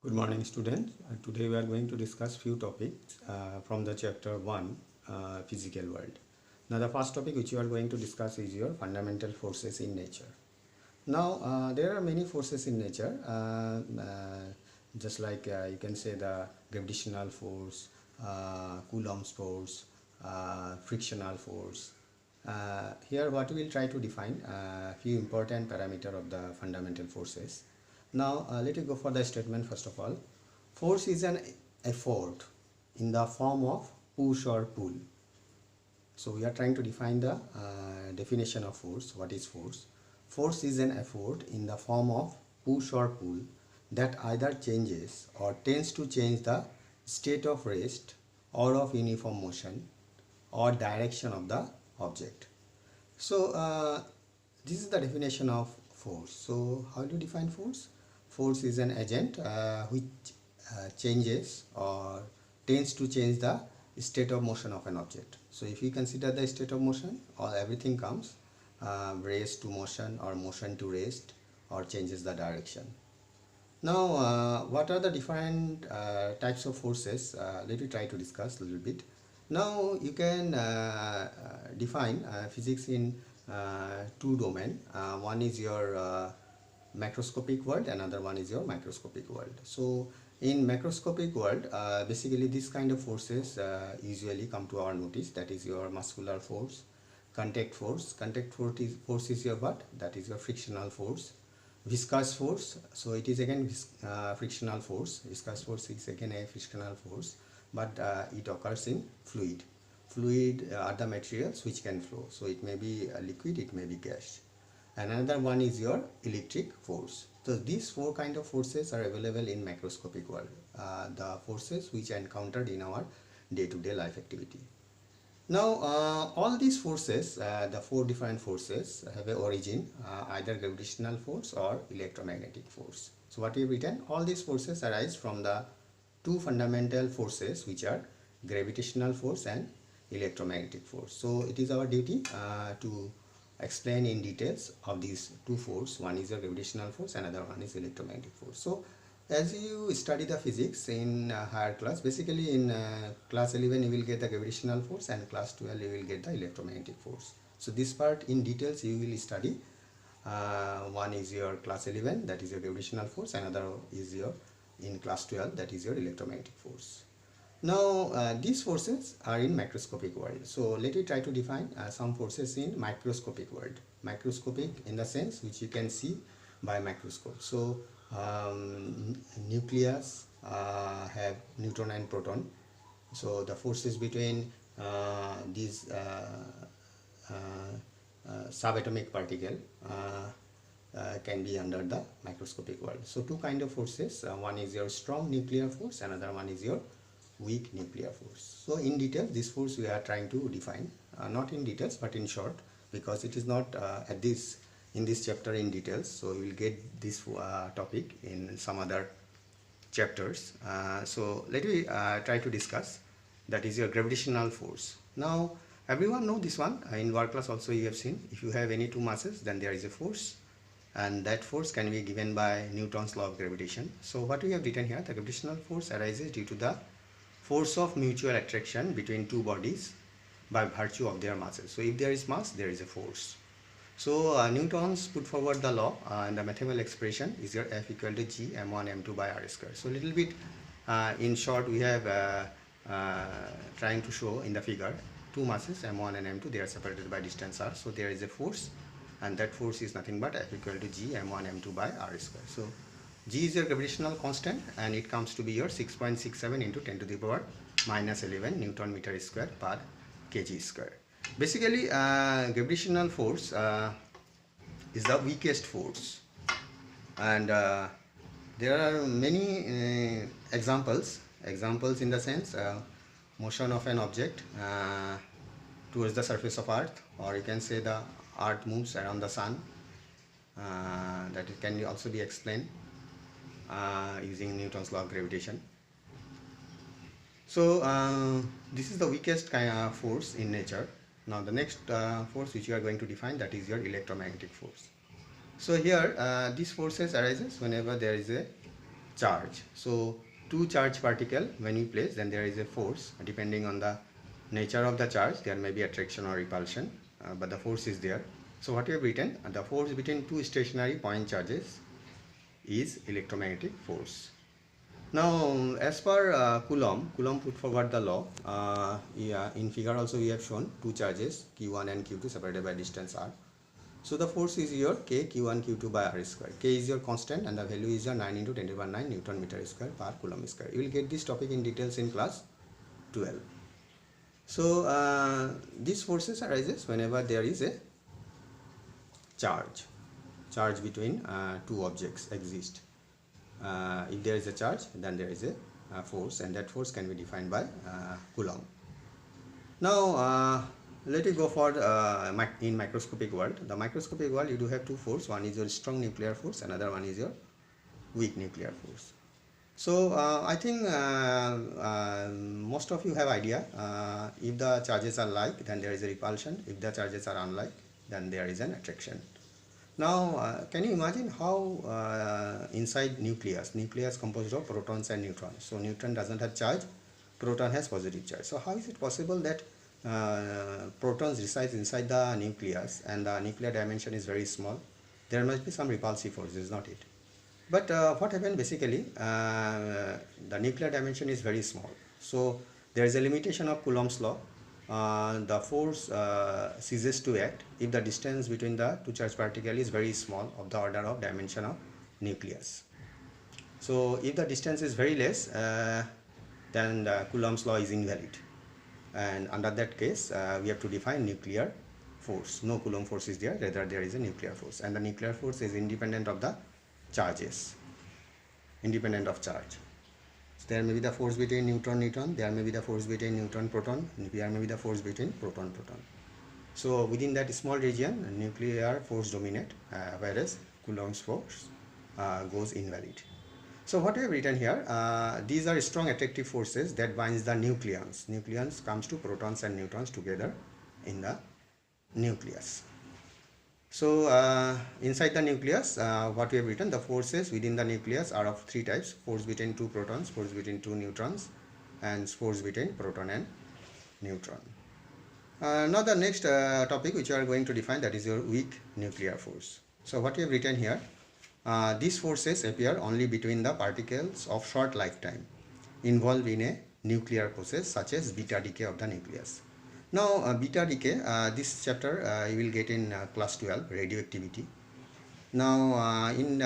Good morning, students. Today we are going to discuss few topics from the chapter 1, physical world. Now the first topic which we are going to discuss is your fundamental forces in nature. Now there are many forces in nature, just like you can say the gravitational force, Coulomb's force, frictional force. Here what we will try to define a few important parameter of the fundamental forces. Now let us go for the statement first of all. Force is an effort in the form of push or pull. So we are trying to define the definition of force. What is force? Force is an effort in the form of push or pull that either changes or tends to change the state of rest or of uniform motion or direction of the object. So this is the definition of force. So how do you define force? Force is an agent which changes or tends to change the state of motion of an object. So if you consider the state of motion, all everything comes rest to motion or motion to rest or changes the direction. Now what are the different types of forces? Let me try to discuss a little bit. Now you can define physics in two domains. One is your macroscopic world, another one is your microscopic world. So in macroscopic world, basically this kind of forces usually come to our notice. That is your muscular force, contact force. Contact force is your what? That is your frictional force. Viscous force, so it is again frictional force. Viscous force is again a frictional force, but it occurs in fluid. Fluid are the materials which can flow, so it may be a liquid, it may be gas. Another one is your electric force. So these four kind of forces are available in macroscopic world, the forces which are encountered in our day-to-day life activity. Now all these forces, the four different forces, have a origin either gravitational force or electromagnetic force. So what we have written, all these forces arise from the two fundamental forces which are gravitational force and electromagnetic force. So it is our duty to explain in details of these two forces. One is a gravitational force, another one is electromagnetic force. So as you study the physics in higher class, basically in class 11 you will get the gravitational force, and class 12 you will get the electromagnetic force. So this part in details you will study. One is your class 11, that is your gravitational force, another is your in class 12, that is your electromagnetic force. Now these forces are in macroscopic world. So let me try to define some forces in microscopic world. Microscopic in the sense which you can see by microscope. So nucleus have neutron and proton. So the forces between these subatomic particle can be under the microscopic world. So two kind of forces, one is your strong nuclear force, another one is your weak nuclear force. So in detail this force we are trying to define, not in details but in short, because it is not at this in this chapter in details. So we will get this topic in some other chapters. So let me try to discuss, that is your gravitational force. Now everyone know this one, in work class also you have seen, if you have any two masses then there is a force, and that force can be given by Newton's law of gravitation. So what we have written here, the gravitational force arises due to the force of mutual attraction between two bodies by virtue of their masses. So if there is mass, there is a force. So Newton's put forward the law, and the mathematical expression is your F equal to G m1 m2 by r square. So little bit in short we have trying to show in the figure two masses m1 and m2, they are separated by distance r. So there is a force, and that force is nothing but F equal to G m1 m2 by r square. So G is your gravitational constant, and it comes to be your 6.67 into 10 to the power minus 11 Newton meter square per kg square. Basically gravitational force is the weakest force, and there are many examples in the sense motion of an object towards the surface of earth, or you can say the earth moves around the sun, that it can also be explained using Newton's law of gravitation. So this is the weakest kind of force in nature. Now the next force which you are going to define, that is your electromagnetic force. So here these forces arises whenever there is a charge. So two charge particle when you place, then there is a force. Depending on the nature of the charge, there may be attraction or repulsion, but the force is there. So what we have written, the force between two stationary point charges is electromagnetic force. Now, as per Coulomb put forward the law. In figure also we have shown two charges Q1 and Q2 separated by distance r. So the force is your K Q1 Q2 by r square. K is your constant and the value is your 9 into 10 to the power 9 Newton meter square per Coulomb square. You will get this topic in details in class 12. So these forces arises whenever there is a charge between two objects exist. If there is a charge, then there is a force, and that force can be defined by Coulomb. Now let us go for in microscopic world. The microscopic world, you do have two force. One is your strong nuclear force, another one is your weak nuclear force. So I think most of you have idea. If the charges are like, then there is a repulsion. If the charges are unlike, then there is an attraction. Now can you imagine how inside nucleus composed of protons and neutrons. So neutron doesn't have charge, proton has positive charge. So how is it possible that protons reside inside the nucleus and the nuclear dimension is very small? There must be some repulsive force, is not it? But what happened basically, the nuclear dimension is very small. So there is a limitation of Coulomb's law. The force ceases to act if the distance between the two charged particles is very small, of the order of dimension of nucleus. So if the distance is very less, then the Coulomb's law is invalid, and under that case we have to define nuclear force. No Coulomb force is there, rather there is a nuclear force, and the nuclear force is independent of the charges, independent of charge. So there may be the force between neutron-neutron, there may be the force between neutron-proton, there may be the force between proton-proton. So within that small region, nuclear force dominate, whereas Coulomb's force goes invalid. So what we have written here, these are strong attractive forces that binds the nucleons. Nucleons comes to protons and neutrons together in the nucleus. So inside the nucleus, what we have written, the forces within the nucleus are of three types: force between two protons, force between two neutrons, and force between proton and neutron. Now the next topic which we are going to define, that is your weak nuclear force. So what we have written here, these forces appear only between the particles of short lifetime involved in a nuclear process such as beta decay of the nucleus. Now beta decay, this chapter you will get in class 12, radioactivity. Now in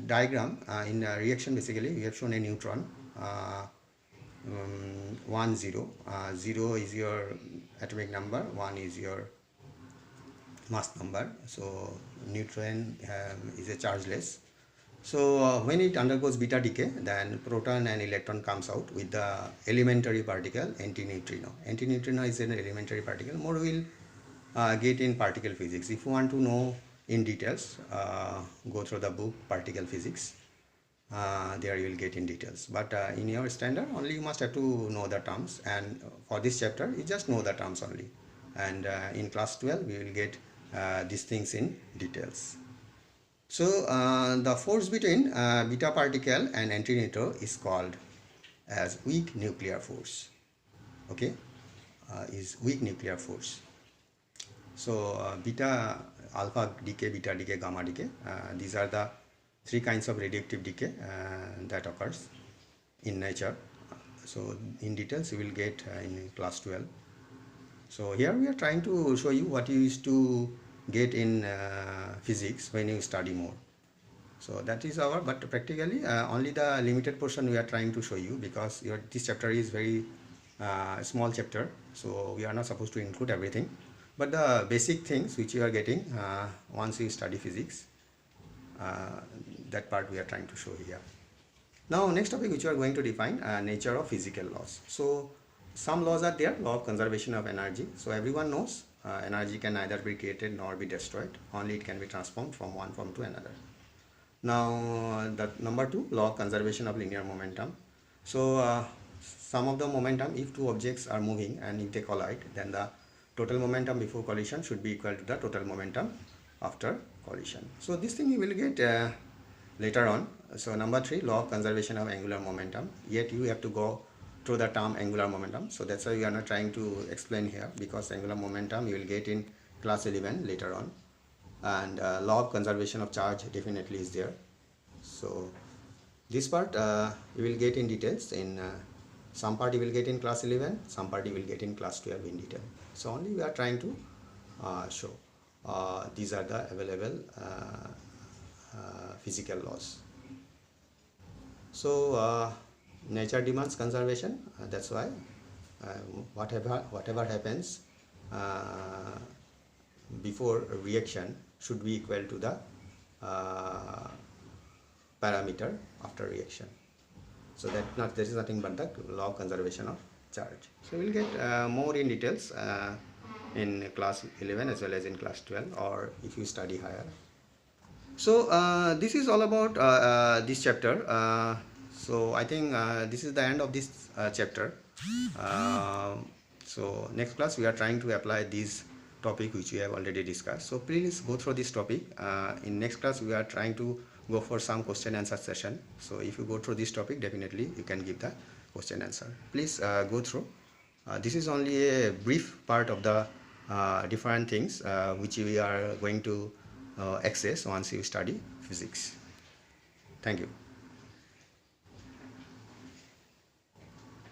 diagram, in reaction basically we have shown a neutron, 1 0, 0 is your atomic number, 1 is your mass number. So neutron is a chargeless. So when it undergoes beta decay, then proton and electron comes out with the elementary particle antineutrino. Antineutrino is an elementary particle. More we will get in particle physics. If you want to know in details, go through the book Particle Physics. There you will get in details. But in your standard, only you must have to know the terms. And for this chapter, you just know the terms only. And in class 12, we will get these things in details. So the force between beta particle and antineutrino is called as weak nuclear force. Okay, is weak nuclear force. So beta, alpha decay, beta decay, gamma decay. These are the three kinds of radioactive decay that occurs in nature. So in details you will get in class 12. So here we are trying to show you what you used to get in physics when you study more. So that is our, but practically only the limited portion we are trying to show you, because this chapter is very small chapter, so we are not supposed to include everything, but the basic things which you are getting once you study physics, that part we are trying to show here. Now next topic which we are going to define, nature of physical laws. So some laws are there, law of conservation of energy. So everyone knows energy can neither be created nor be destroyed, only it can be transformed from one form to another. Now the number 2, law of conservation of linear momentum. So sum of the momentum, if two objects are moving and if they collide, then the total momentum before collision should be equal to the total momentum after collision. So this thing you will get later on. So number 3, law of conservation of angular momentum. Yet you have to go through the term angular momentum. So that's why we are not trying to explain here, because angular momentum you will get in class 11 later on. And law of conservation of charge definitely is there. So this part you will get in details in some part you will get in class 11, some part you will get in class 12 in detail. So only we are trying to show these are the available physical laws. So nature demands conservation, that's why whatever happens before reaction should be equal to the parameter after reaction. So there is nothing but the law of conservation of charge. So we'll get more in details in class 11 as well as in class 12, or if you study higher. So this is all about this chapter. So I think this is the end of this chapter. So next class we are trying to apply this topic which we have already discussed. So please go through this topic. In next class we are trying to go for some question answer session. So if you go through this topic, definitely you can give the question answer. Please go through. This is only a brief part of the different things which we are going to access once you study physics. Thank you.